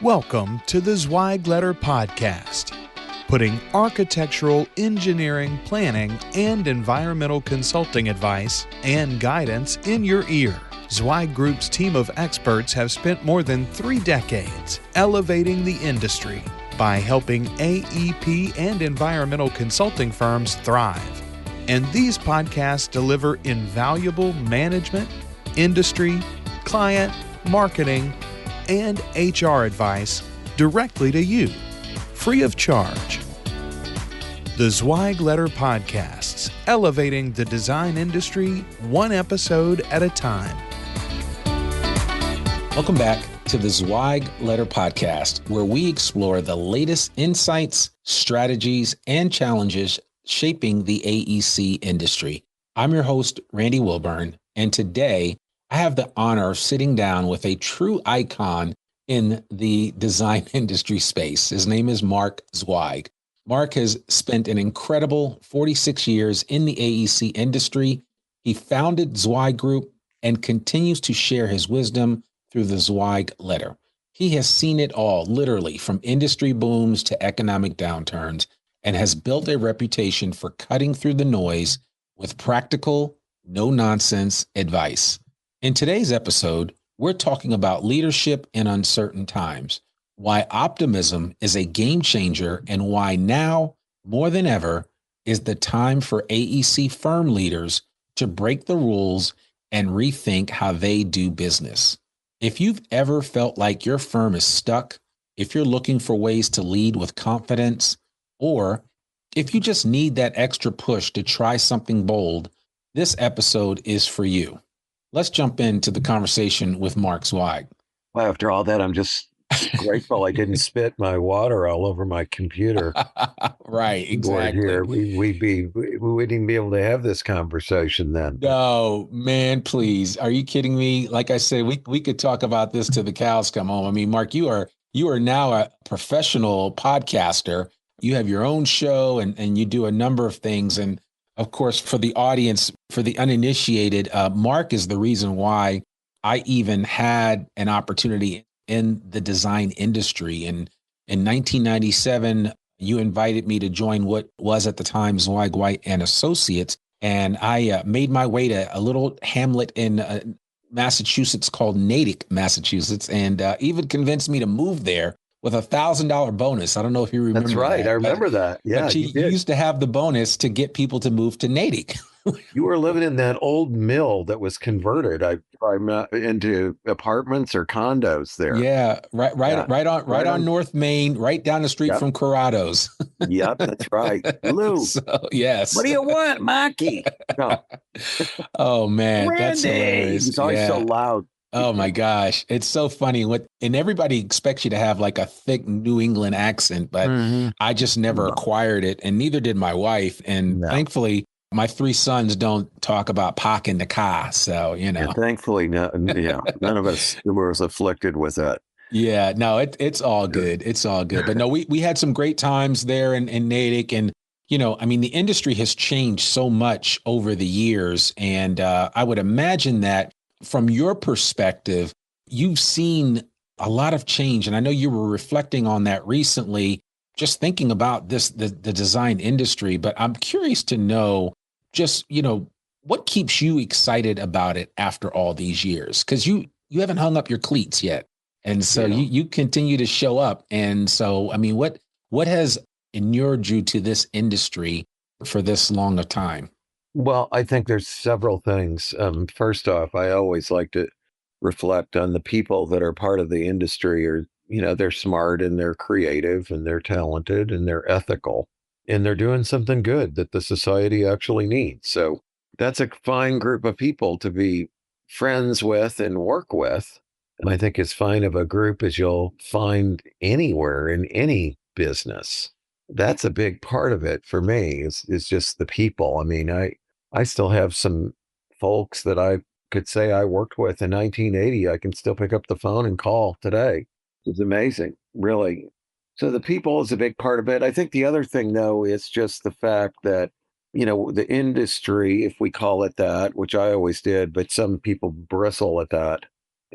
Welcome to the Zweig Letter Podcast, putting architectural, engineering, planning, and environmental consulting advice and guidance in your ear. Zweig Group's team of experts have spent more than 3 decades elevating the industry by helping AEP and environmental consulting firms thrive. And these podcasts deliver invaluable management, industry, client, marketing, and HR advice directly to you, free of charge. The Zweig Letter Podcasts, elevating the design industry one episode at a time. Welcome back to the Zweig Letter Podcast, where we explore the latest insights, strategies, and challenges shaping the AEC industry. I'm your host, Randy Wilburn, and today I have the honor of sitting down with a true icon in the design industry space. His name is Mark Zweig. Mark has spent an incredible 46 years in the AEC industry. He founded Zweig Group and continues to share his wisdom through the Zweig Letter. He has seen it all, literally, from industry booms to economic downturns, and has built a reputation for cutting through the noise with practical, no-nonsense advice. In today's episode, we're talking about leadership in uncertain times, why optimism is a game changer, and why now, more than ever, is the time for AEC firm leaders to break the rules and rethink how they do business. If you've ever felt like your firm is stuck, if you're looking for ways to lead with confidence, or if you just need that extra push to try something bold, this episode is for you. Let's jump into the conversation with Mark Zweig. Well, after all that, I'm just grateful I didn't spit my water all over my computer. Right, exactly. Here. We wouldn't even be able to have this conversation then. No, man, please. Are you kidding me? Like I said, we could talk about this till the cows come home. I mean, Mark, you are now a professional podcaster. You have your own show and you do a number of things. And of course, for the audience, for the uninitiated, Mark is the reason why I even had an opportunity in the design industry. And in 1997, you invited me to join what was at the time Zweig White and Associates. And I made my way to a little hamlet in Massachusetts called Natick, Massachusetts, and even convinced me to move there with $1,000 bonus. I don't know if you remember. That's right. I remember that. Yeah, but you used to have the bonus to get people to move to Natick. You were living in that old mill that was converted into apartments or condos there. Yeah, right on North Main, right down the street from Carothers. Yep, that's right. Lou. So, yes. What do you want, Mikey? No. Oh man, Randy. that's hilarious. He's always so loud. Oh my gosh. It's so funny. And everybody expects you to have like a thick New England accent, but I just never acquired it. And neither did my wife. And thankfully, my 3 sons don't talk about parking the car. So, you know. Yeah, thankfully, none of us were afflicted with that. Yeah, no, it's all good. It's all good. But no, we had some great times there in Natick. And, you know, I mean, the industry has changed so much over the years. And I would imagine that from your perspective, you've seen a lot of change. And I know you were reflecting on that recently, just thinking about the design industry. But I'm curious to know just, you know, what keeps you excited about it after all these years? Because you haven't hung up your cleats yet. And so you continue to show up. And so, I mean, what has inured you to this industry for this long a time? Well, I think there's several things. First off, I always like to reflect on the people that are part of the industry. Or, you know, they're smart and they're creative and they're talented and they're ethical and they're doing something good that the society actually needs. So that's a fine group of people to be friends with and work with. And I think as fine of a group as you'll find anywhere in any business. That's a big part of it for me is just the people. I mean, I still have some folks that I could say I worked with in 1980. I can still pick up the phone and call today. It's amazing, really. So the people is a big part of it. I think the other thing, though, is just the fact that, you know, the industry, if we call it that, which I always did, but some people bristle at that,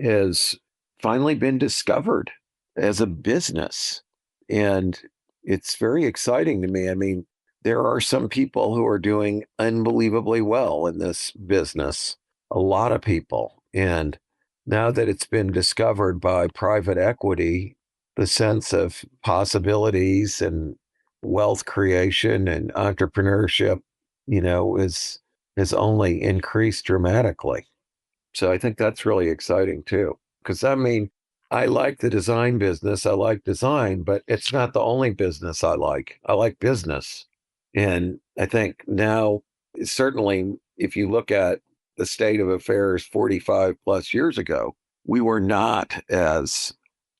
has finally been discovered. as a business. And it's very exciting to me. I mean, there are some people who are doing unbelievably well in this business, a lot of people. And now that it's been discovered by private equity, the sense of possibilities and wealth creation and entrepreneurship, is has only increased dramatically. So I think that's really exciting too. Because I mean, I like the design business. I like design, but it's not the only business I like. I like business. And I think now, certainly, if you look at the state of affairs 45 plus years ago, we were not as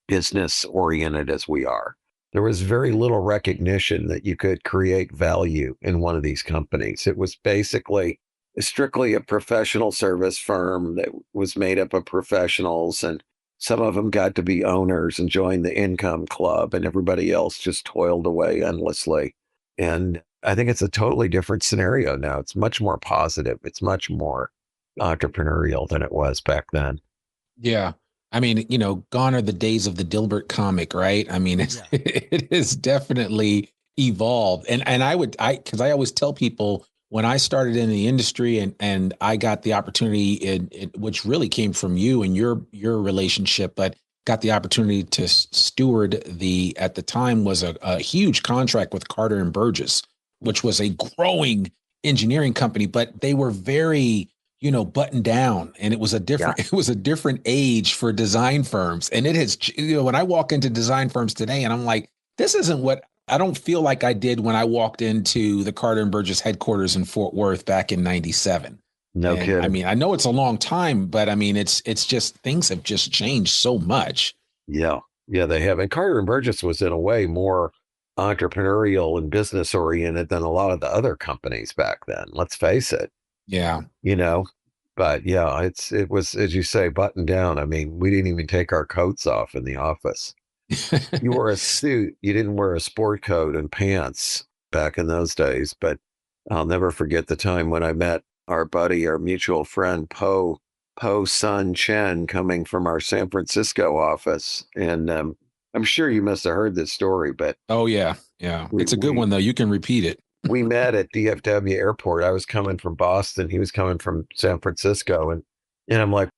business oriented as we are. There was very little recognition that you could create value in one of these companies. It was basically strictly a professional service firm that was made up of professionals, and some of them got to be owners and join the income club, and everybody else just toiled away endlessly. And I think it's a totally different scenario now. It's much more positive. It's much more entrepreneurial than it was back then. Yeah. I mean, gone are the days of the Dilbert comic, right? I mean, it has definitely evolved. And because I always tell people when I started in the industry and I got the opportunity, which really came from you and your relationship, but got the opportunity to steward at the time was a huge contract with Carter and Burgess, which was a growing engineering company, but they were very buttoned down, and it was a different age for design firms. And it has, when I walk into design firms today and I'm like, this isn't what I don't feel like I did when I walked into the Carter and Burgess headquarters in Fort Worth back in 97. No kidding. I mean, I know it's a long time, but I mean, it's just, things have just changed so much. Yeah. Yeah, they have. And Carter and Burgess was in a way more entrepreneurial and business oriented than a lot of the other companies back then. Let's face it. Yeah. But yeah, it was, as you say, buttoned down. I mean, we didn't even take our coats off in the office. You wore a suit. You didn't wear a sport coat and pants back in those days. But I'll never forget the time when I met our buddy, our mutual friend, Po Sun Chen, coming from our San Francisco office. And I'm sure you must have heard this story, but. Oh, yeah. Yeah. It's a good one, though. You can repeat it. We met at DFW airport. I was coming from Boston. He was coming from San Francisco. And I'm like,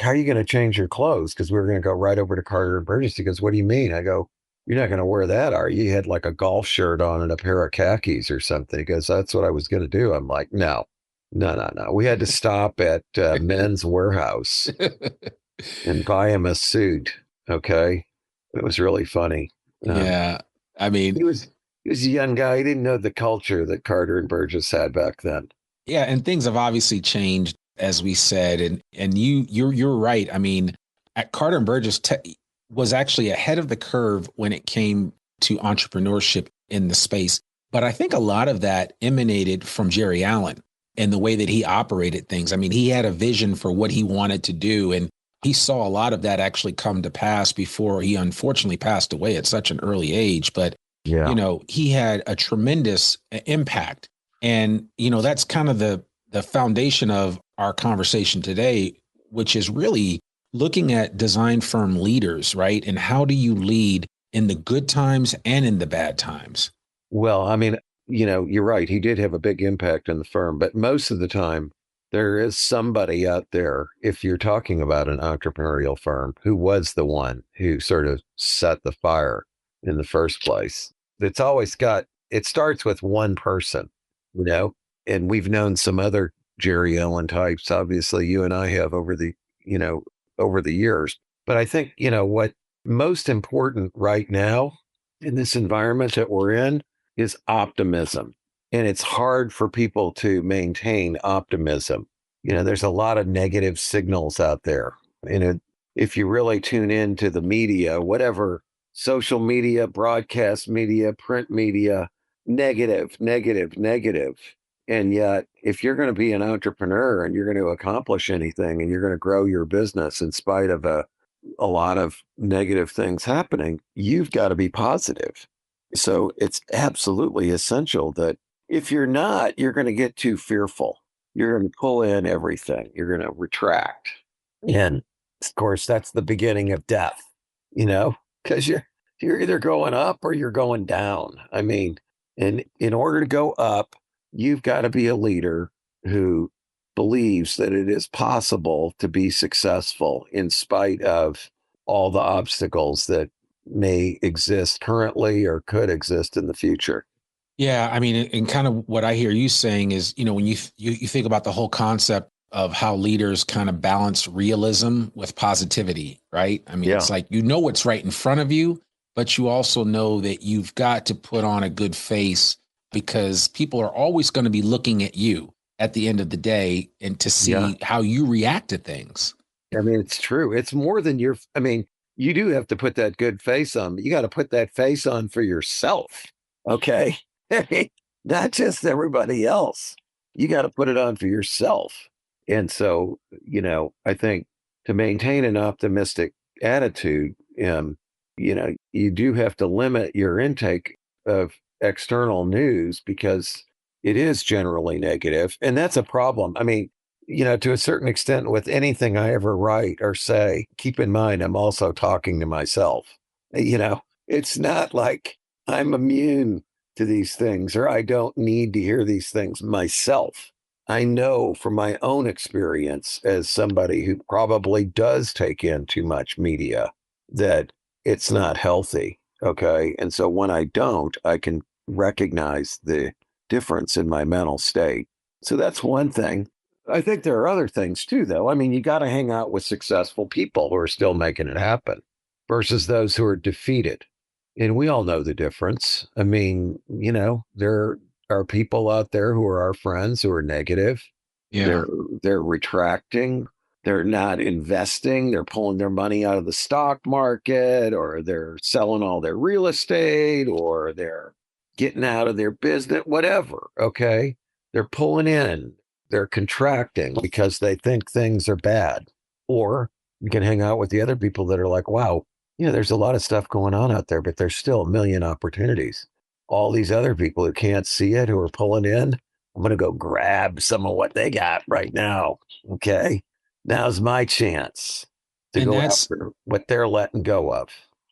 how are you going to change your clothes? Because we were going to go right over to Carter and Burgess. He goes, what do you mean? I go, you're not going to wear that, are you? He had like a golf shirt on and a pair of khakis or something. He goes, that's what I was going to do. I'm like, no. We had to stop at Men's Warehouse and buy him a suit. Okay. It was really funny. Yeah. I mean, he was a young guy. He didn't know the culture that Carter and Burgess had back then. Yeah, and things have obviously changed, as we said, and you're right. I mean, at Carter and Burgess was actually ahead of the curve when it came to entrepreneurship in the space. But I think a lot of that emanated from Jerry Allen and the way that he operated things. I mean, he had a vision for what he wanted to do, and he saw a lot of that actually come to pass before he unfortunately passed away at such an early age. But yeah. He had a tremendous impact. And, that's kind of the foundation of our conversation today, which is really looking at design firm leaders, right? And how do you lead in the good times and in the bad times? Well, I mean, you're right. He did have a big impact on the firm, but most of the time there is somebody out there, if you're talking about an entrepreneurial firm, who was the one who sort of set the fire in the first place. It starts with one person, and we've known some other Jerry Allen types. Obviously, you and I have over the years. But I think, what most important right now in this environment that we're in is optimism. And it's hard for people to maintain optimism. There's a lot of negative signals out there. And if you really tune into the media, whatever, social media, broadcast media, print media, negative. And yet, if you're going to be an entrepreneur and you're going to accomplish anything and you're going to grow your business in spite of a lot of negative things happening, you've got to be positive. So it's absolutely essential that if you're not, you're going to get too fearful. You're going to pull in everything. You're going to retract. And of course, that's the beginning of death. because you're either going up or you're going down. I mean, and in order to go up, you've got to be a leader who believes that it is possible to be successful in spite of all the obstacles that may exist currently or could exist in the future. Yeah, I mean, and kind of what I hear you saying is, when you think about the whole concept of how leaders kind of balance realism with positivity, right? I mean, it's like, what's right in front of you, but you also know that you've got to put on a good face because people are always going to be looking at you at the end of the day and to see how you react to things. I mean, it's true. It's more than you do have to put that good face on, but you got to put that face on for yourself. Okay. Not just everybody else. You got to put it on for yourself. And so, I think to maintain an optimistic attitude, you do have to limit your intake of external news because it is generally negative. And that's a problem. I mean, to a certain extent with anything I ever write or say, keep in mind, I'm also talking to myself. It's not like I'm immune to these things or I don't need to hear these things myself. I know from my own experience as somebody who probably does take in too much media that it's not healthy. Okay. And so when I don't, I can recognize the difference in my mental state. So that's one thing. I think there are other things too, though. I mean, you got to hang out with successful people who are still making it happen versus those who are defeated. And we all know the difference. I mean, there are people out there who are our friends who are negative. Yeah. They're retracting. They're not investing. They're pulling their money out of the stock market, or they're selling all their real estate, or they're getting out of their business, whatever. Okay. They're pulling in. They're contracting because they think things are bad. Or you can hang out with the other people that are like, wow, there's a lot of stuff going on out there, but there's still a million opportunities. All these other people who can't see it, who are pulling in, I'm going to go grab some of what they got right now. Okay. Now's my chance to go after what they're letting go of.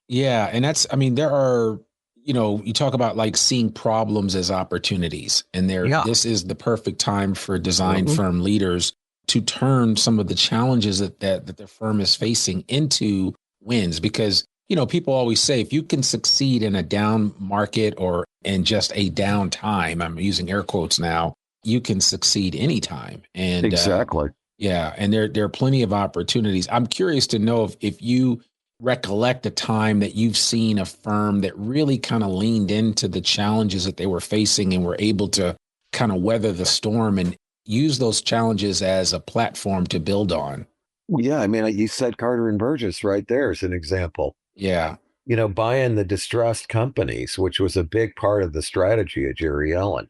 Yeah. And there are, you talk about like seeing problems as opportunities, and this is the perfect time for design firm leaders to turn some of the challenges that their firm is facing into wins. Because, people always say, if you can succeed in a down market or in just a down time, I'm using air quotes now, you can succeed anytime. And exactly. And there are plenty of opportunities. I'm curious to know if you recollect a time that you've seen a firm that really kind of leaned into the challenges that they were facing and were able to kind of weather the storm and use those challenges as a platform to build on. Yeah. I mean, you said Carter and Burgess right there as an example. Yeah. Buying the distressed companies, which was a big part of the strategy of Jerry Ellen,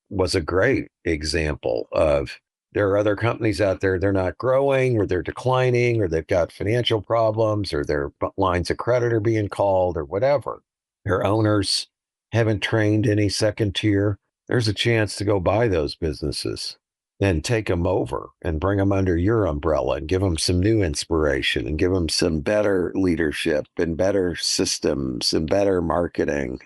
was a great example of there are other companies out there, they're not growing or they're declining or they've got financial problems or their lines of credit are being called or whatever. Their owners haven't trained any second tier. There's a chance to go buy those businesses and take them over and bring them under your umbrella and give them some new inspiration and give them some better leadership and better systems and better marketing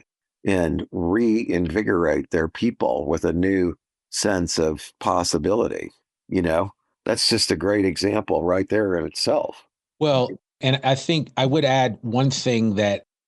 and reinvigorate their people with a new sense of possibility. That's just a great example right there in itself. Well, and I think I would add one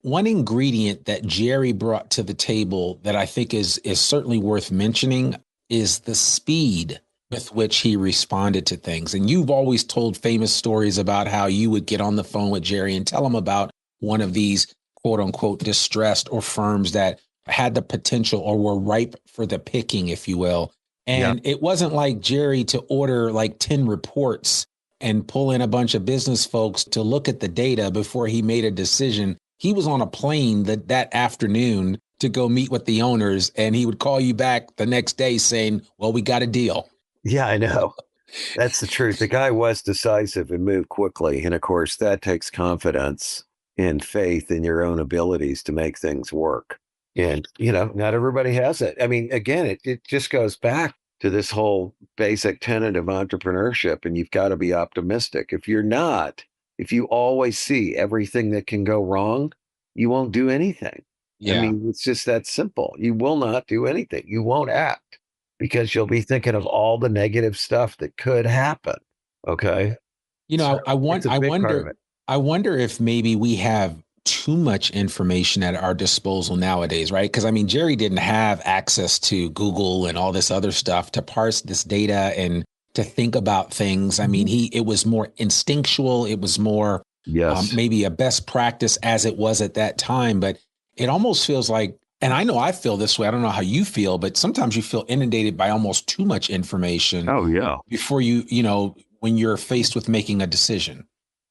ingredient that Jerry brought to the table that I think is certainly worth mentioning is the speed with which he responded to things. And you've always told famous stories about how you would get on the phone with Jerry and tell him about one of these quote unquote distressed or firms that had the potential or were ripe for the picking, if you will. And it wasn't like Jerry to order like 10 reports and pull in a bunch of business folks to look at the data before he made a decision. He was on a plane that afternoon to go meet with the owners, and he would call you back the next day saying, well, we got a deal. Yeah, I know. That's the truth. The guy was decisive and moved quickly. And of course, that takes confidence and faith in your own abilities to make things work. And, not everybody has it. I mean, again, it just goes back to this whole basic tenet of entrepreneurship, and you've got to be optimistic. If you always see everything that can go wrong, you won't do anything. I Yeah. mean, it's just that simple. You will not do anything. You won't act because you'll be thinking of all the negative stuff that could happen. Okay. You So know, it's a big part of it. I wonder if maybe we have too much information at our disposal nowadays, right? Because I mean, Jerry didn't have access to Google and all this other stuff to parse this data and to think about things. I mean, it was more instinctual. It was more Yes. maybe a best practice as it was at that time. But it almost feels like, and I know I feel this way. I don't know how you feel, but sometimes you feel inundated by almost too much information Oh, yeah. before when you're faced with making a decision.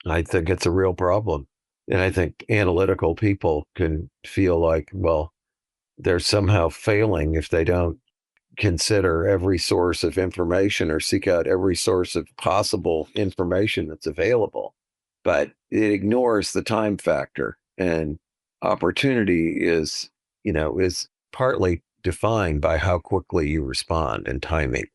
I think it's a real problem. And I think analytical people can feel like, well, they're somehow failing if they don't consider every source of information or seek out every source of possible information that's available. But it ignores the time factor, and opportunity is partly defined by how quickly you respond, and timing.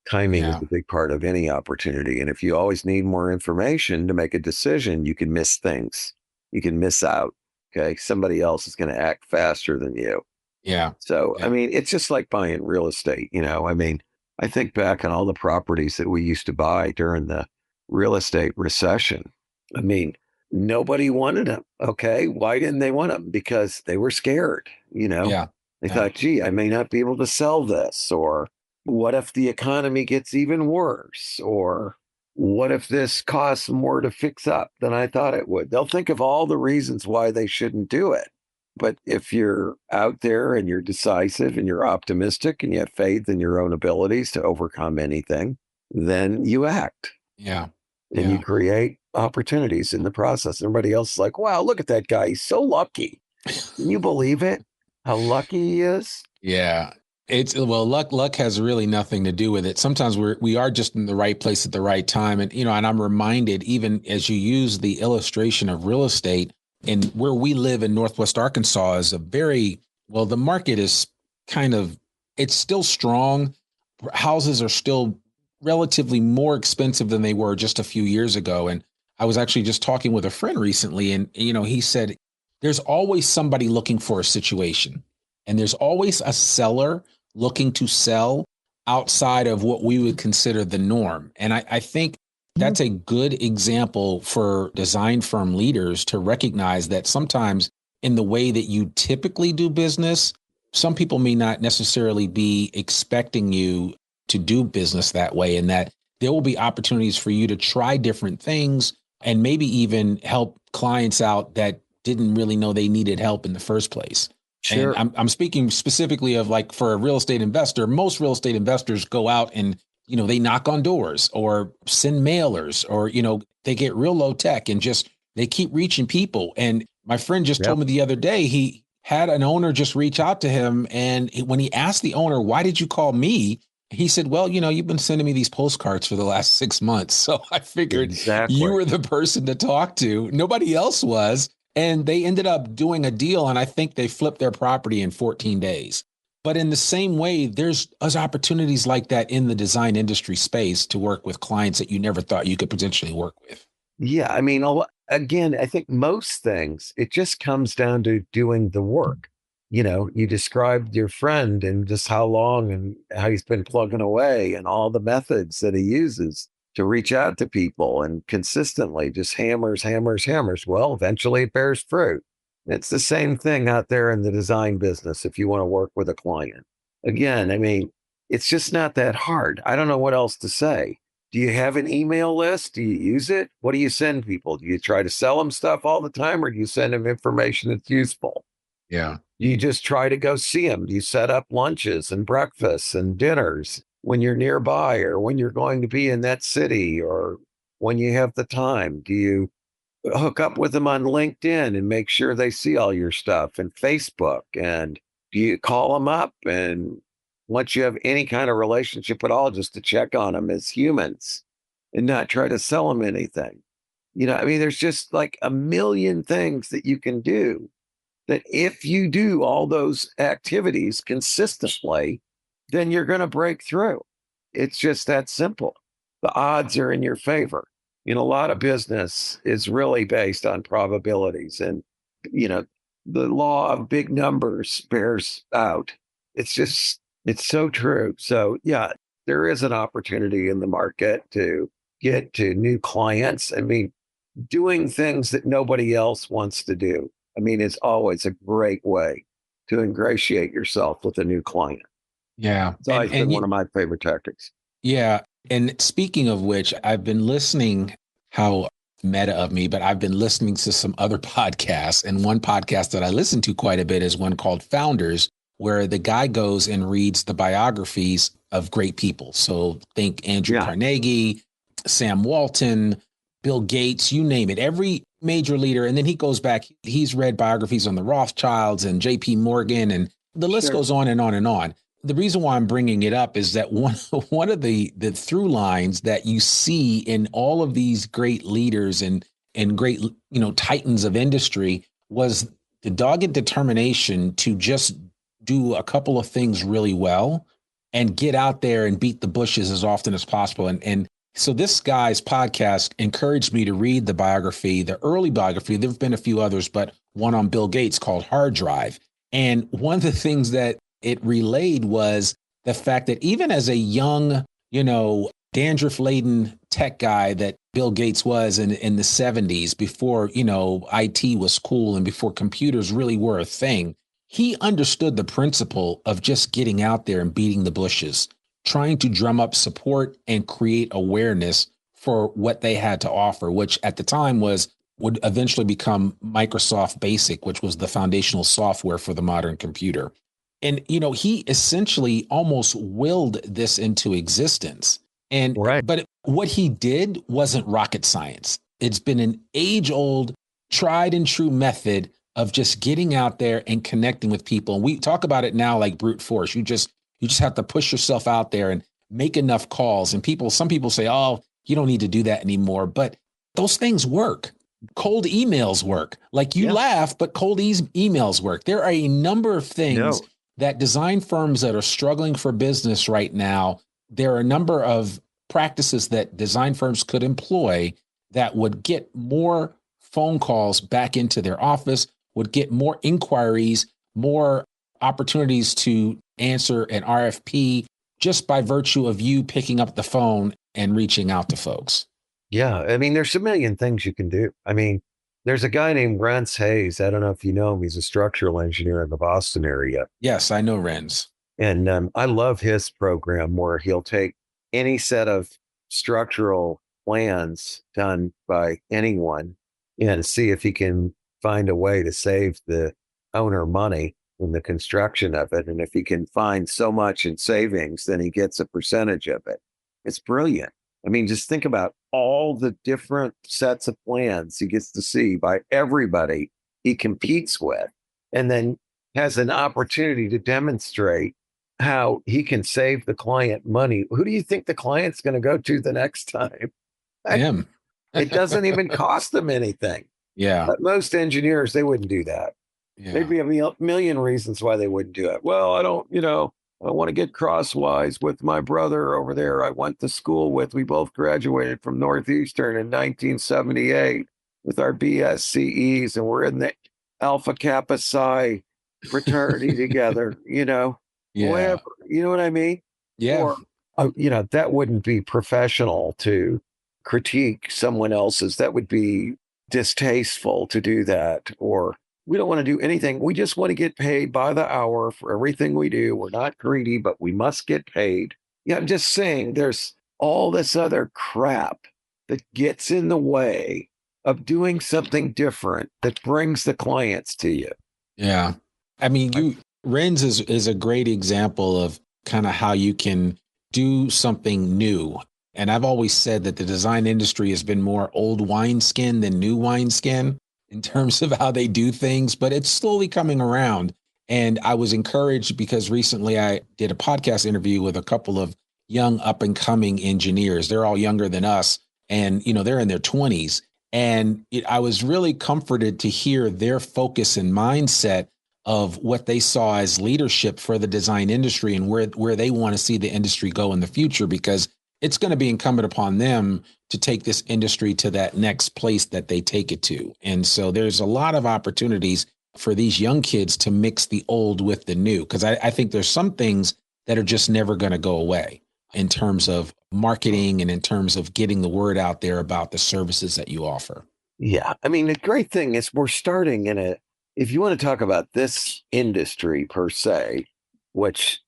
Timing is Yeah. a big part of any opportunity. And if you always need more information to make a decision, you can miss things. You can miss out. Okay. Somebody else is going to act faster than you. Yeah. So, Yeah. I mean, it's just like buying real estate. I mean, I think back on all the properties that we used to buy during the real estate recession. I mean, nobody wanted them. Okay. Why didn't they want them? Because they were scared. Yeah. They Yeah. thought, gee, I may not be able to sell this. Or what if the economy gets even worse? Or what if this costs more to fix up than I thought it would? They'll think of all the reasons why they shouldn't do it. But if you're out there and you're decisive and you're optimistic and you have faith in your own abilities to overcome anything, then you act Yeah. and you create opportunities in the process. Everybody else is like, wow, look at that guy. He's so lucky. Can you believe it? How lucky he is? Yeah. Luck has really nothing to do with it. Sometimes we are just in the right place at the right time. And, and I'm reminded, even as you use the illustration of real estate, and where we live in Northwest Arkansas is the market is it's still strong. Houses are still relatively more expensive than they were just a few years ago. And I was actually just talking with a friend recently, and, he said, there's always somebody looking for a situation, and there's always a seller looking to sell outside of what we would consider the norm. And I think that's a good example for design firm leaders to recognize that sometimes in the way that you typically do business, some people may not necessarily be expecting you to do business that way, and that there will be opportunities for you to try different things and maybe even help clients out that didn't really know they needed help in the first place. Sure. And I'm speaking specifically of, like, for a real estate investor, most real estate investors go out and, they knock on doors or send mailers, or, they get real low tech and they keep reaching people. And my friend just told me the other day, he had an owner just reach out to him. And when he asked the owner, why did you call me? He said, well, you've been sending me these postcards for the last 6 months. So I figured you were the person to talk to. Nobody else was. And they ended up doing a deal, and I think they flipped their property in 14 days. But in the same way, there's opportunities like that in the design industry space to work with clients that you never thought you could potentially work with. Yeah. I mean, again, I think most things, it just comes down to doing the work. You described your friend and just how long and how he's been plugging away and all the methods that he uses to reach out to people and consistently just hammers. Well, eventually it bears fruit. It's the same thing out there in the design business if you want to work with a client. Again, I mean, it's just not that hard. I don't know what else to say. Do you have an email list? Do you use it? What do you send people? Do you try to sell them stuff all the time, or do you send them information that's useful? Yeah. Do you just try to go see them? Do you set up lunches and breakfasts and dinners when you're nearby, or when you're going to be in that city, or when you have the time? Do you hook up with them on LinkedIn and make sure they see all your stuff, and Facebook? And do you call them up, and once you have any kind of relationship at all, just to check on them as humans and not try to sell them anything? I mean, there's just like a million things that you can do, that if you do all those activities consistently, then you're going to break through. It's just that simple. The odds are in your favor. A lot of business is really based on probabilities. And, the law of big numbers bears out. It's so true. So yeah, there is an opportunity in the market to get to new clients. I mean, doing things that nobody else wants to do. I mean, it's always a great way to ingratiate yourself with a new client. Yeah. It's always been one of my favorite tactics. Yeah. And speaking of which, I've been listening, how meta of me, but I've been listening to some other podcasts. And one podcast that I listen to quite a bit is one called Founders, where the guy goes and reads the biographies of great people. So think Andrew Carnegie, Sam Walton, Bill Gates, you name it, every major leader. And then he goes back, he's read biographies on the Rothschilds and JP Morgan, and the list goes on and on and on. The reason why I'm bringing it up is that one of the through lines that you see in all of these great leaders and great, titans of industry was the dogged determination to just do a couple of things really well and get out there and beat the bushes as often as possible. And so this guy's podcast encouraged me to read the biography, the early biography. There have been a few others, but one on Bill Gates called Hard Drive. And one of the things that it relayed was the fact that even as a young, dandruff-laden tech guy that Bill Gates was in the 70s, before, IT was cool and before computers really were a thing, he understood the principle of just getting out there and beating the bushes, trying to drum up support and create awareness for what they had to offer, which at the time would eventually become Microsoft Basic, which was the foundational software for the modern computer. And, he essentially almost willed this into existence. And but what he did wasn't rocket science. It's been an age-old, tried and true method of just getting out there and connecting with people. And we talk about it now like brute force. You just have to push yourself out there and make enough calls. And some people say, oh, you don't need to do that anymore. But those things work. Cold emails work. Like you laugh, but cold emails work. There are a number of things that design firms that are struggling for business right now, there are a number of practices that design firms could employ that would get more phone calls back into their office, would get more inquiries, more opportunities to answer an RFP just by virtue of you picking up the phone and reaching out to folks. Yeah. I mean, there's a million things you can do. I mean, there's a guy named Rance Hayes. I don't know if you know him. He's a structural engineer in the Boston area. Yes, I know Renz. And I love his program where he'll take any set of structural plans done by anyone and see if he can find a way to save the owner money in the construction of it. And if he can find so much in savings, then he gets a percentage of it. It's brilliant. I mean, just think about all the different sets of plans he gets to see by everybody he competes with, and then has an opportunity to demonstrate how he can save the client money. Who do you think the client's going to go to the next time? Him. It doesn't even cost them anything. Yeah. But most engineers, they wouldn't do that. Yeah. There'd be a million reasons why they wouldn't do it. Well, I don't want to get crosswise with my brother over there I went to school with. We both graduated from Northeastern in 1978 with our BSCEs, and we're in the Alpha Kappa Psi fraternity together, Yeah. Whatever, you know what I mean? Yeah. Or, that wouldn't be professional to critique someone else's. That would be distasteful to do that. Or we don't want to do anything. We just want to get paid by the hour for everything we do. We're not greedy, but we must get paid. Yeah, I'm just saying there's all this other crap that gets in the way of doing something different that brings the clients to you. Yeah. I mean, Renz is a great example of kind of how you can do something new. And I've always said that the design industry has been more old wineskin than new wineskin in terms of how they do things, but it's slowly coming around. And I was encouraged because recently I did a podcast interview with a couple of young up and coming engineers. They're all younger than us, and they're in their 20s. And I was really comforted to hear their focus and mindset of what they saw as leadership for the design industry and where they want to see the industry go in the future, because it's going to be incumbent upon them to take this industry to that next place that they take it to. And so there's a lot of opportunities for these young kids to mix the old with the new? Because I think there's some things that are just never going to go away in terms of marketing and in terms of getting the word out there about the services that you offer. Yeah. I mean, the great thing is we're starting if you want to talk about this industry per se, which,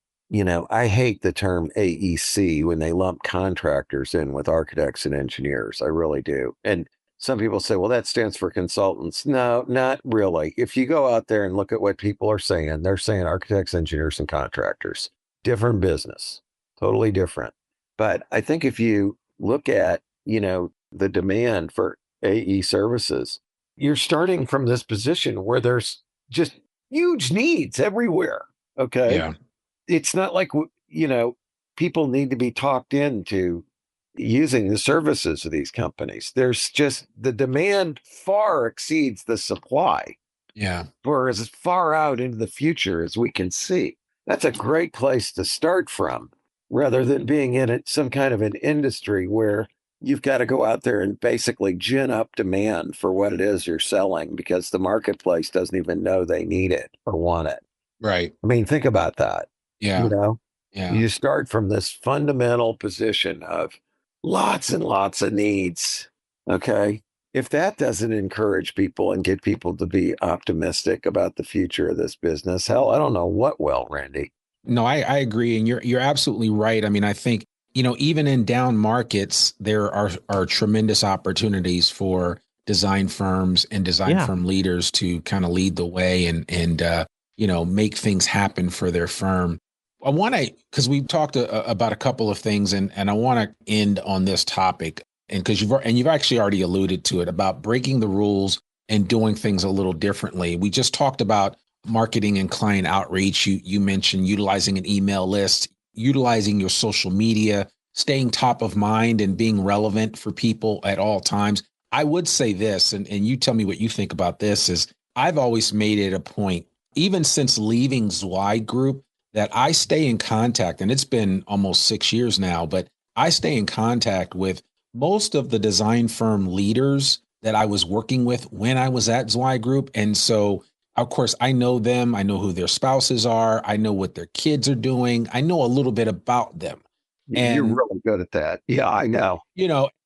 I hate the term AEC when they lump contractors in with architects and engineers. I really do. And some people say, well, that stands for consultants. No, not really. If you go out there and look at what people are saying, they're saying architects, engineers, and contractors. Different business, totally different. But I think if you look at, the demand for AE services, you're starting from this position where there's just huge needs everywhere. Okay. Yeah. It's not like, people need to be talked into using the services of these companies. There's just the demand far exceeds the supply. Yeah. For as far out into the future as we can see. That's a great place to start from, rather than being in some kind of an industry where you've got to go out there and basically gin up demand for what it is you're selling because the marketplace doesn't even know they need it or want it. Right. I mean, think about that. Yeah. Yeah. You start from this fundamental position of lots and lots of needs. Okay. If that doesn't encourage people and get people to be optimistic about the future of this business, hell, I don't know what will, Randy. No, I agree. And you're absolutely right. I mean, I think, even in down markets, there are tremendous opportunities for design firms and design firm leaders to kind of lead the way and make things happen for their firm. I want to, because we've talked about a couple of things, and I want to end on this topic. And because you've actually already alluded to it about breaking the rules and doing things a little differently. We just talked about marketing and client outreach. You mentioned utilizing an email list, utilizing your social media, staying top of mind and being relevant for people at all times. I would say this, and you tell me what you think about this, is I've always made it a point, even since leaving Zweig Group, that I stay in contact, and it's been almost 6 years now, but I stay in contact with most of the design firm leaders that I was working with when I was at Zweig Group. And so, of course, I know them. I know who their spouses are. I know what their kids are doing. I know a little bit about them. And you're really good at that. Yeah, I know.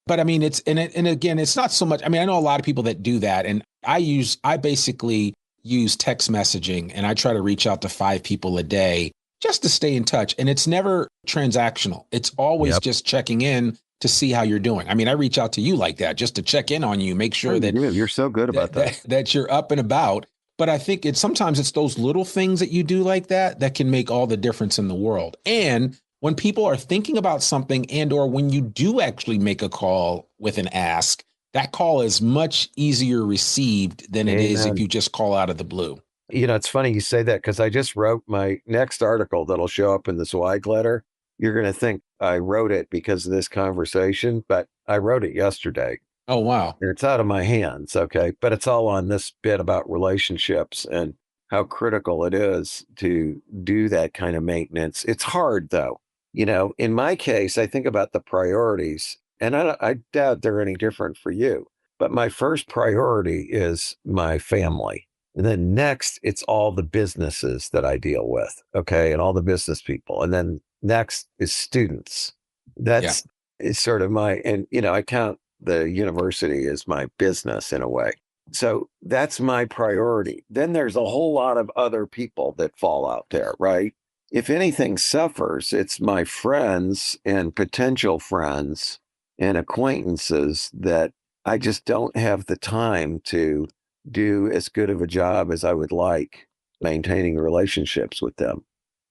But I mean, and again, it's not so much. I mean, I know a lot of people that do that. And I basically use text messaging, and I try to reach out to 5 people a day just to stay in touch. And it's never transactional. It's always just checking in to see how you're doing. I mean, I reach out to you like that just to check in on you, make sure that you're so good about that you're up and about. But I think sometimes it's those little things that you do like that can make all the difference in the world. And when people are thinking about something, and or when you do actually make a call with an ask, that call is much easier received than it is if you just call out of the blue. It's funny you say that, because I just wrote my next article that'll show up in the Zweig Letter. You're going to think I wrote it because of this conversation, but I wrote it yesterday. Oh, wow. It's out of my hands. Okay. But it's all on this bit about relationships and how critical it is to do that kind of maintenance. It's hard, though. In my case, I think about the priorities, and I doubt they're any different for you. But my first priority is my family. And then next, it's all the businesses that I deal with. Okay. And all the business people. And then next is students. That's is sort of I count the university as my business in a way. So that's my priority. Then there's a whole lot of other people that fall out there, right? If anything suffers, it's my friends and potential friends and acquaintances that I just don't have the time to do as good of a job as I would like maintaining relationships with them.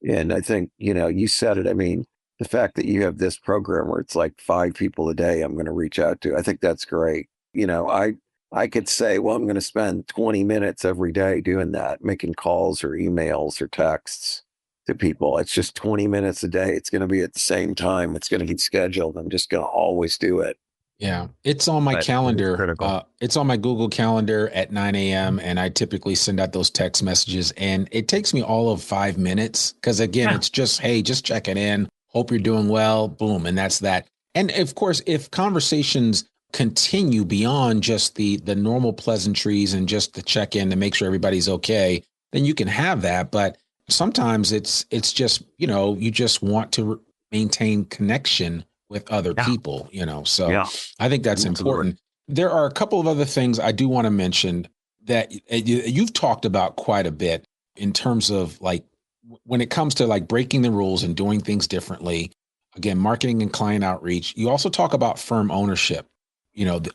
And I think, you said it. I mean, the fact that you have this program where it's like 5 people a day I'm going to reach out to, I think that's great. I could say, well, I'm going to spend 20 minutes every day doing that, making calls or emails or texts to people. It's just 20 minutes a day. It's going to be at the same time. It's going to be scheduled. I'm just going to always do it. Yeah, it's on my calendar. It's on my Google Calendar at 9 a.m. And I typically send out those text messages, and it takes me all of 5 minutes. Because again, it's just, hey, just checking in. Hope you're doing well. Boom. And that's that. And of course, if conversations continue beyond just the normal pleasantries and just the check in to make sure everybody's okay, then you can have that. But sometimes it's just, you just want to maintain connection with other people, so I think that's important. There are a couple of other things I do want to mention that you've talked about quite a bit in terms of like when it comes to like breaking the rules and doing things differently. Again, marketing and client outreach. You also talk about firm ownership,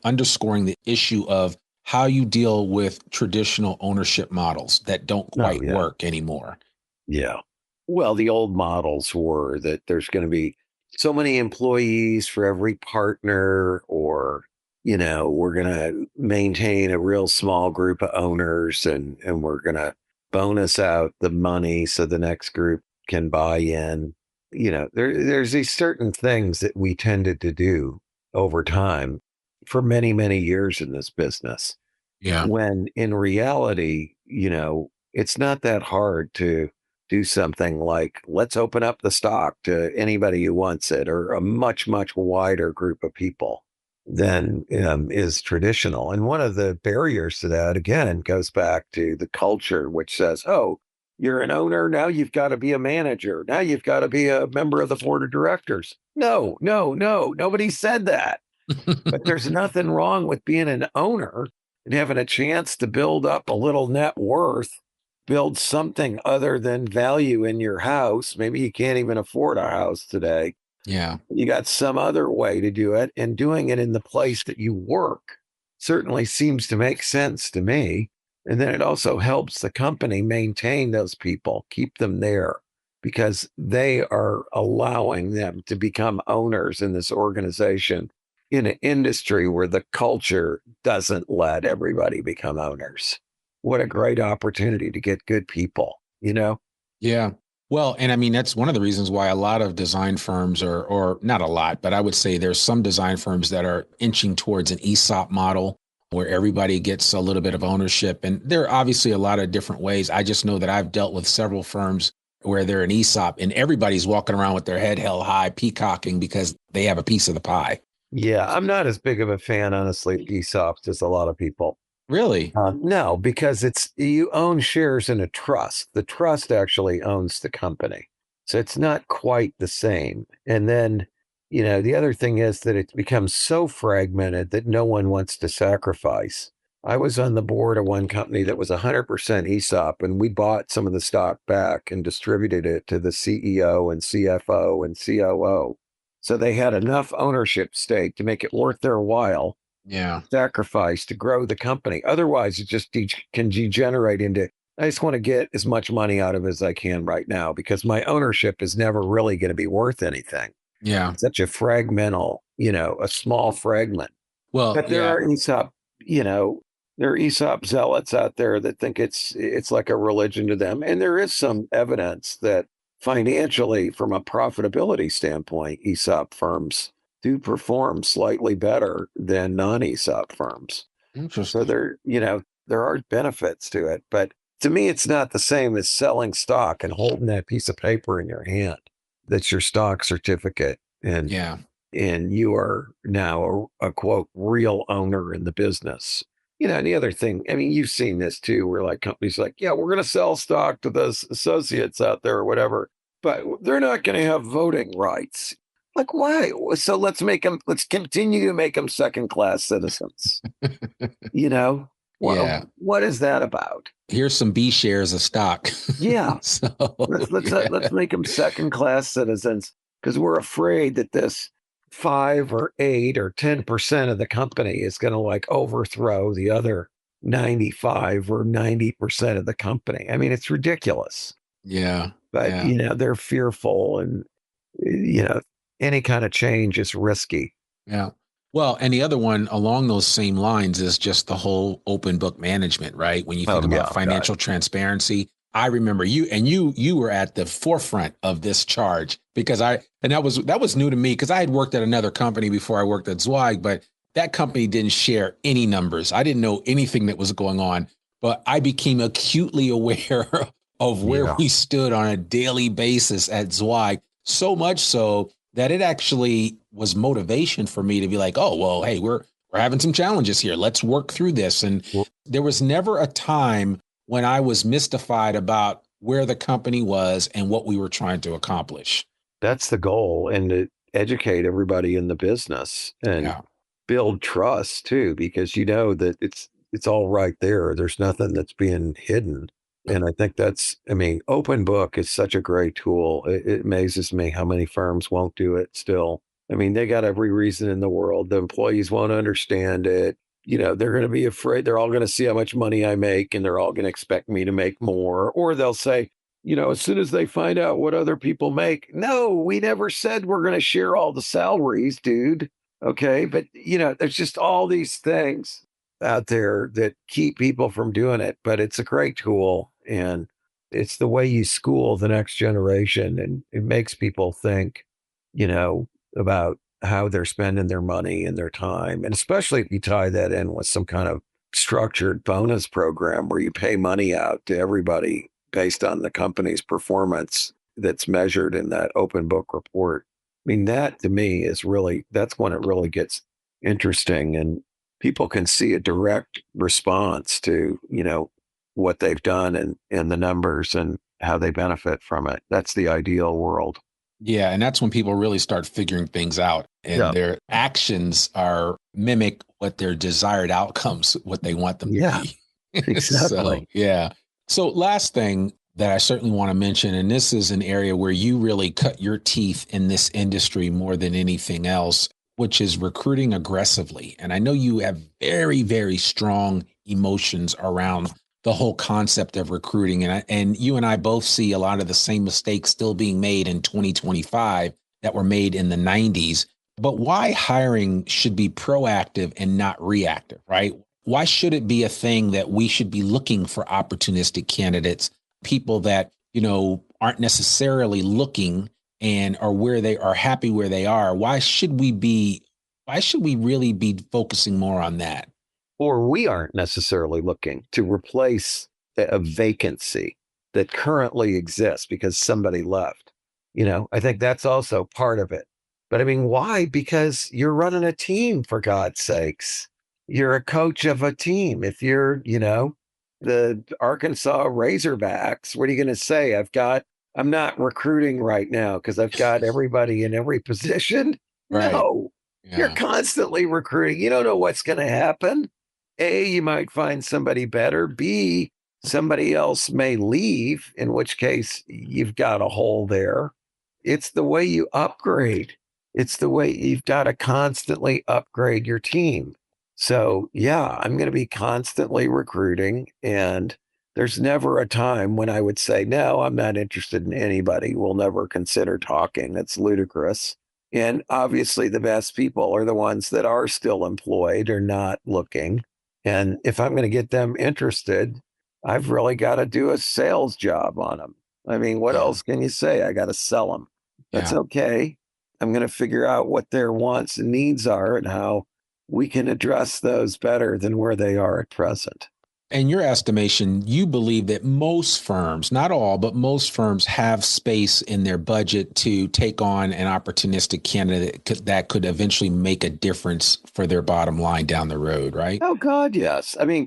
underscoring the issue of how you deal with traditional ownership models that don't quite work anymore. Yeah. Well, the old models were that there's going to be so many employees for every partner, or, we're going to maintain a real small group of owners and we're going to bonus out the money so the next group can buy in. There's these certain things that we tended to do over time for many, many years in this business. Yeah. When in reality, it's not that hard to do something like, let's open up the stock to anybody who wants it, or a much, much wider group of people than is traditional. And one of the barriers to that, again, goes back to the culture, which says, oh, you're an owner. Now you've got to be a manager. Now you've got to be a member of the board of directors. No. Nobody said that. But there's nothing wrong with being an owner and having a chance to build up a little net worth, build something other than value in your house. Maybe you can't even afford a house today. Yeah. You got some other way to do it, and doing it in the place that you work certainly seems to make sense to me. And then it also helps the company maintain those people, keep them there, because they are allowing them to become owners in this organization in an industry where the culture doesn't let everybody become owners. What a great opportunity to get good people, Yeah. Well, and I mean, that's one of the reasons why a lot of design firms or not a lot, but I would say there's some design firms that are inching towards an ESOP model where everybody gets a little bit of ownership. And there are obviously a lot of different ways. I just know that I've dealt with several firms where they're an ESOP and everybody's walking around with their head held high, peacocking because they have a piece of the pie. Yeah, I'm not as big of a fan, honestly, of ESOPs as a lot of people. Really? No, because you own shares in a trust. The trust actually owns the company. So it's not quite the same. And then, the other thing is that it's become so fragmented that no one wants to sacrifice. I was on the board of one company that was 100% ESOP, and we bought some of the stock back and distributed it to the CEO and CFO and COO. So they had enough ownership stake to make it worth their while. Yeah. Sacrifice to grow the company. Otherwise, it just can degenerate into, I just want to get as much money out of it as I can right now because my ownership is never really going to be worth anything. Yeah. It's such a fragmental, a small fragment. Well, but there are ESOP, there are ESOP zealots out there that think it's like a religion to them. And there is some evidence that financially, from a profitability standpoint, ESOP firms do perform slightly better than non-ESOP firms. Interesting. So there are benefits to it, but to me, it's not the same as selling stock and holding that piece of paper in your hand. That's your stock certificate. And you are now a quote, real owner in the business. And the other thing, I mean, you've seen this too, where like companies like, yeah, we're going to sell stock to those associates out there or whatever, but they're not going to have voting rights. Like, why? So let's continue to make them second-class citizens. What is that about? Here's some B shares of stock. Yeah. So, let's make them second-class citizens because we're afraid that this 5 or 8 or 10% of the company is going to like overthrow the other 95 or 90% of the company. I mean, it's ridiculous. Yeah. But, they're fearful and, any kind of change is risky. Yeah. Well, and the other one along those same lines is just the whole open book management, right? When you think about financial transparency, I remember you were at the forefront of this charge because that was new to me because I had worked at another company before I worked at Zweig, but that company didn't share any numbers. I didn't know anything that was going on, but I became acutely aware of where we stood on a daily basis at Zweig, so much so that it actually was motivation for me to be like, oh, well, hey, we're we're having some challenges here. Let's work through this. And Well, there was never a time when I was mystified about where the company was and what we were trying to accomplish. that's the goal, and to educate everybody in the business and Yeah. build trust too, because you know that it's all right there. There's nothing that's being hidden. And I think open book is such a great tool. It amazes me how many firms won't do it still. I mean, they got every reason in the world. The employees won't understand it. You know, they're going to be afraid. They're all going to see how much money I make, and they're all going to expect me to make more. Or they'll say, you know, as soon as they find out what other people make, no, we never said we're going to share all the salaries, dude. Okay. But, you know, there's just all these things out there that keep people from doing it. But it's a great tool, and it's the way you school the next generation, and it makes people think, you know, about how they're spending their money and their time. And especially if you tie that in with some kind of structured bonus program where you pay money out to everybody based on the company's performance that's measured in that open book report. I mean, that to me is really, that's when it really gets interesting, and people can see a direct response to, you know, what they've done and the numbers and how they benefit from it. That's the ideal world. Yeah. And that's when people really start figuring things out, and their actions are mimic what their desired outcomes, what they want them to be. Exactly. So last thing that I certainly want to mention, and this is an area where you really cut your teeth in this industry more than anything else, which is recruiting aggressively. And I know you have very, very strong emotions around the whole concept of recruiting. And you and I both see a lot of the same mistakes still being made in 2025 that were made in the 90s. But why hiring should be proactive and not reactive, right? Why should it be a thing that we should be looking for opportunistic candidates, people that, you know, aren't necessarily looking and are where they are happy where they are? Why should we really be focusing more on that? Or we aren't necessarily looking to replace a vacancy that currently exists because somebody left. You know, I think that's also part of it. But I mean, why? Because you're running a team, for God's sakes. You're a coach of a team. If you're, you know, the Arkansas Razorbacks, what are you going to say? I'm not recruiting right now because I've got everybody in every position. Right. No, you're constantly recruiting. You don't know what's going to happen. A, you might find somebody better. B, somebody else may leave, in which case you've got a hole there. It's the way you upgrade. It's the way you've got to constantly upgrade your team. So, yeah, I'm going to be constantly recruiting. And there's never a time when I would say, no, I'm not interested in anybody. We'll never consider talking. That's ludicrous. And obviously, the best people are the ones that are still employed or not looking. And if I'm going to get them interested, I've really got to do a sales job on them. I mean, what else can you say? I got to sell them. That's okay. I'm going to figure out what their wants and needs are and how we can address those better than where they are at present. In your estimation, you believe that most firms, not all, but most firms have space in their budget to take on an opportunistic candidate that could eventually make a difference for their bottom line down the road, right? Oh, God, yes. I mean,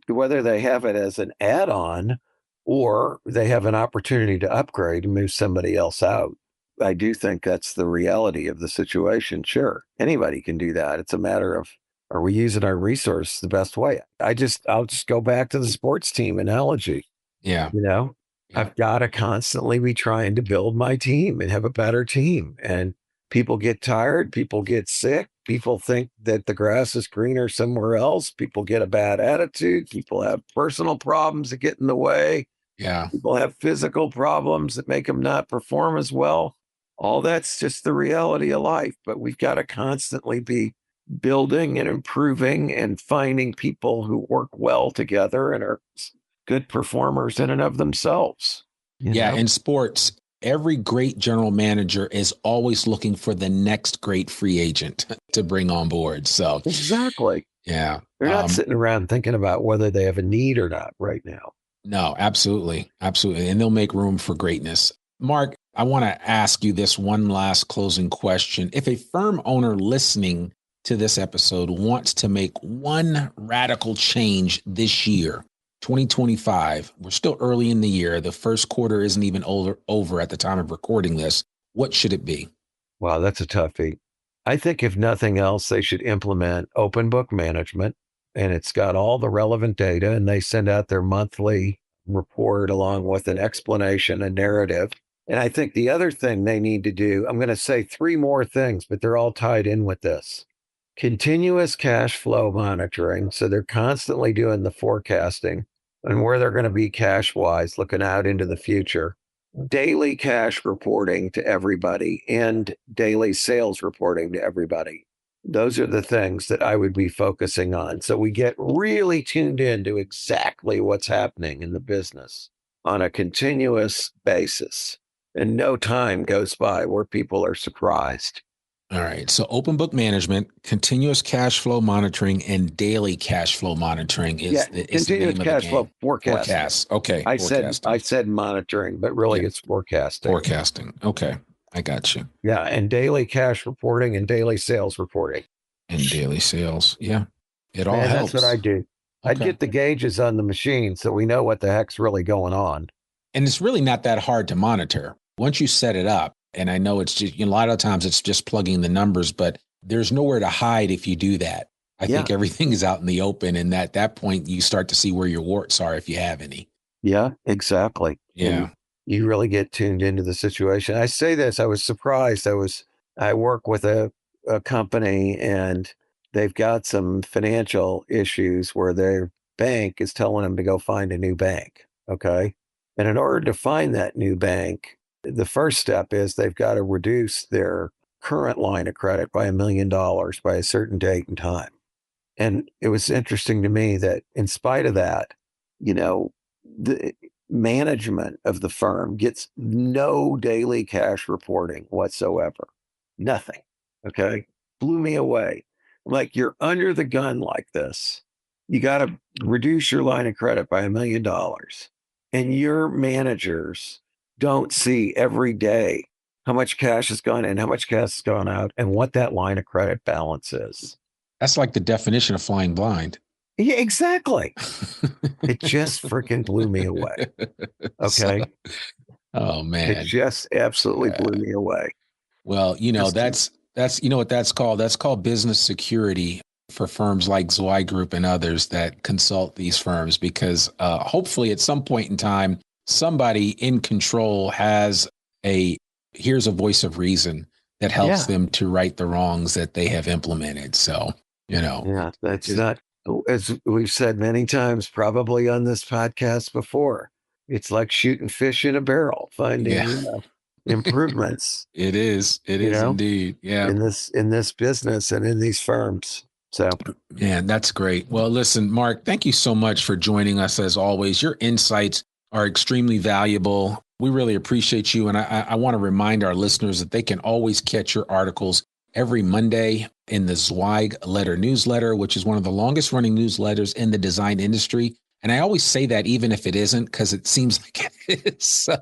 whether they have it as an add-on or they have an opportunity to upgrade and move somebody else out, I do think that's the reality of the situation. Sure, anybody can do that. It's a matter of, are we using our resource the best way? I'll just go back to the sports team analogy. Yeah. You know, I've got to constantly be trying to build my team and have a better team. And people get tired. People get sick. People think that the grass is greener somewhere else. People get a bad attitude. People have personal problems that get in the way. Yeah. People have physical problems that make them not perform as well. All that's just the reality of life. But we've got to constantly be building and improving and finding people who work well together and are good performers in and of themselves. You know? In sports, every great general manager is always looking for the next great free agent to bring on board. So exactly. Yeah. They're not sitting around thinking about whether they have a need or not right now. No, absolutely. Absolutely. And they'll make room for greatness. Mark, I want to ask you this one last closing question. If a firm owner listening to this episode wants to make one radical change this year, 2025, we're still early in the year. The first quarter isn't even over at the time of recording this. What should it be? Wow, that's a toughie. I think if nothing else, they should implement open book management, and it's got all the relevant data, and they send out their monthly report along with an explanation, a narrative. And I think the other thing they need to do, I'm going to say 3 more things, but they're all tied in with this. Continuous cash flow monitoring. So they're constantly doing the forecasting and where they're going to be cash wise, looking out into the future. Daily cash reporting to everybody and daily sales reporting to everybody. Those are the things that I would be focusing on. So we get really tuned in to exactly what's happening in the business on a continuous basis. And no time goes by where people are surprised. All right. So open book management, continuous cash flow monitoring, and daily cash flow monitoring is the name of cash the flow game. forecast. Okay. I said monitoring, but really it's forecasting. Forecasting. Okay. I got you. Yeah. And daily cash reporting and daily sales reporting. And daily sales. Yeah. It all helps. That's what I do. Okay. I'd get the gauges on the machine so we know what the heck's really going on. And it's really not that hard to monitor. Once you set it up, and I know it's just, a lot of times it's just plugging the numbers, but there's nowhere to hide if you do that. I think everything is out in the open. And at that point, you start to see where your warts are if you have any. Yeah, exactly. Yeah. And you really get tuned into the situation. I say this, I was surprised. I work with a company and they've got some financial issues where their bank is telling them to go find a new bank. Okay. And in order to find that new bank, the first step is they've got to reduce their current line of credit by $1 million by a certain date and time. And it was interesting to me that in spite of that, the management of the firm gets no daily cash reporting whatsoever. Nothing. Okay. Blew me away. I'm like, you're under the gun like this. You got to reduce your line of credit by $1 million. And your managers don't see every day how much cash has gone in, how much cash has gone out, and what that line of credit balance is. That's like the definition of flying blind. Yeah, exactly. It just freaking blew me away. Okay. Oh man. It just absolutely blew me away. Well, that's what that's called. That's called business security for firms like Zweig Group and others that consult these firms, because hopefully at some point in time, somebody in control has here's a voice of reason that helps them to right the wrongs that they have implemented. So, Yeah, that's not, as we've said many times, probably on this podcast before, it's like shooting fish in a barrel, finding improvements. It is indeed. Yeah. In this business and in these firms. So, man, that's great. Well, listen, Mark, thank you so much for joining us as always. Your insights are extremely valuable. We really appreciate you. And I want to remind our listeners that they can always catch your articles every Monday in the Zweig Letter newsletter, which is one of the longest running newsletters in the design industry. And I always say that even if it isn't, because it seems like it is. So,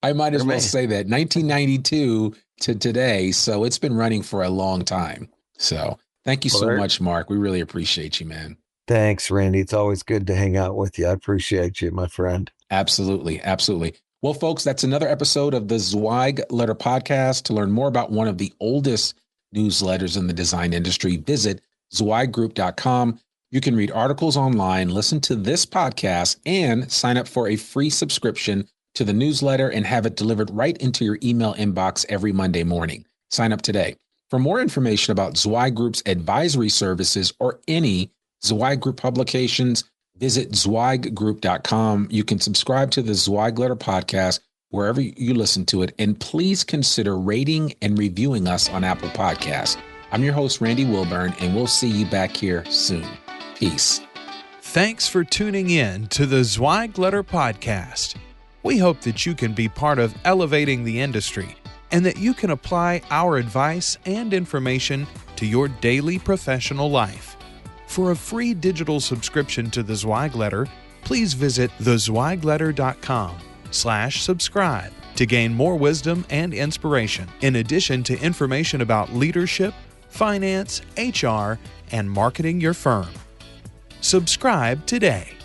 I might as well say that 1992 to today. So it's been running for a long time. So thank you so much, Mark. We really appreciate you, man. Thanks, Randy. It's always good to hang out with you. I appreciate you, my friend. Absolutely. Absolutely. Well, folks, that's another episode of the Zweig Letter Podcast. To learn more about one of the oldest newsletters in the design industry, visit zweiggroup.com. You can read articles online, listen to this podcast, and sign up for a free subscription to the newsletter and have it delivered right into your email inbox every Monday morning. Sign up today. For more information about Zweig Group's advisory services or any Zweig Group publications, visit zweiggroup.com. You can subscribe to the Zweig Letter Podcast wherever you listen to it, and please consider rating and reviewing us on Apple Podcasts. I'm your host, Randy Wilburn, and we'll see you back here soon. Peace. Thanks for tuning in to the Zweig Letter Podcast. We hope that you can be part of elevating the industry and that you can apply our advice and information to your daily professional life. For a free digital subscription to the Zweig Letter, please visit thezweigletter.com/subscribe to gain more wisdom and inspiration, in addition to information about leadership, finance, HR, and marketing your firm. Subscribe today.